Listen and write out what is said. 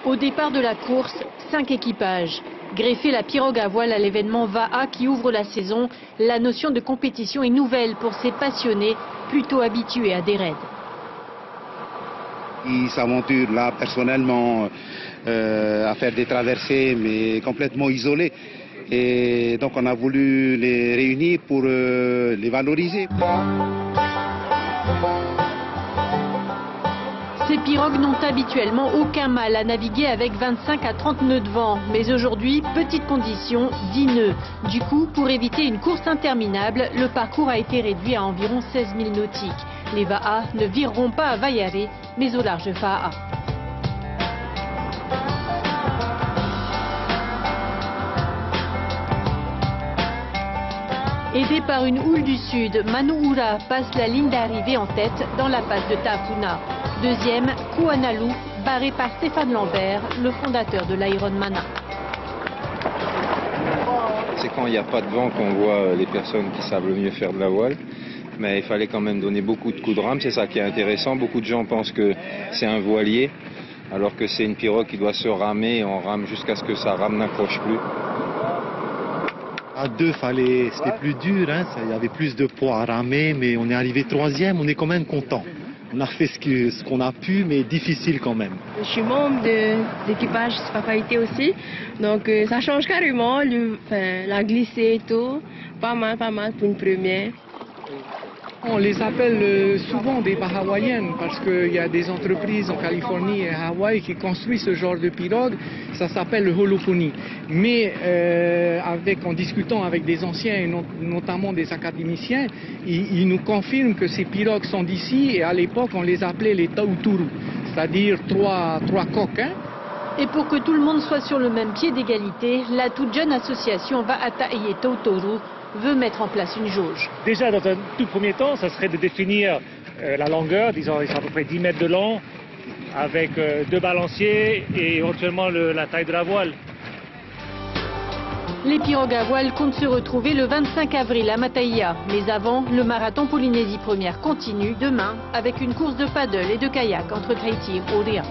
Au départ de la course, 5 équipages. Greffer la pirogue à voile à l'événement VAA qui ouvre la saison, la notion de compétition est nouvelle pour ces passionnés plutôt habitués à des raids. Ils s'aventurent là personnellement à faire des traversées mais complètement isolées. Et donc on a voulu les réunir pour les valoriser. Ces pirogues n'ont habituellement aucun mal à naviguer avec 25 à 30 nœuds de vent. Mais aujourd'hui, petite condition, 10 nœuds. Du coup, pour éviter une course interminable, le parcours a été réduit à environ 16 000 nautiques. Les VAA ne vireront pas à Vaiaré, mais au large Fa'a. Aidé par une houle du sud, Manuura passe la ligne d'arrivée en tête dans la passe de Tafuna. Deuxième, Kuanalu, barré par Stéphane Lambert, le fondateur de l'Ironman. C'est quand il n'y a pas de vent qu'on voit les personnes qui savent le mieux faire de la voile. Mais il fallait quand même donner beaucoup de coups de rame, c'est ça qui est intéressant. Beaucoup de gens pensent que c'est un voilier, alors que c'est une pirogue qui doit se ramer, on rame jusqu'à ce que sa rame n'accroche plus. À deux, c'était plus dur, hein, il y avait plus de poids à ramer, mais on est arrivé troisième, on est quand même content. On a fait ce qu'on a pu, mais difficile quand même. Je suis membre de l'équipage Spapalité aussi, donc ça change carrément, la glissée et tout, pas mal pour une première. On les appelle souvent des Hawaïennes parce qu'il y a des entreprises en Californie et à Hawaï qui construisent ce genre de pirogue. Ça s'appelle le holophonie. Mais en discutant avec des anciens et notamment des académiciens, ils nous confirment que ces pirogues sont d'ici et à l'époque on les appelait les tauturu, c'est-à-dire trois coques. Hein. Et pour que tout le monde soit sur le même pied d'égalité, la toute jeune association Va'ata'i Tauturu veut mettre en place une jauge. Déjà, dans un tout premier temps, ça serait de définir la longueur, disons, ils sont à peu près 10 mètres de long, avec 2 balanciers et éventuellement la taille de la voile. Les pirogues à voile comptent se retrouver le 25 avril à Mataia. Mais avant, le marathon Polynésie Première continue demain avec une course de paddle et de kayak entre Tahiti et Orea.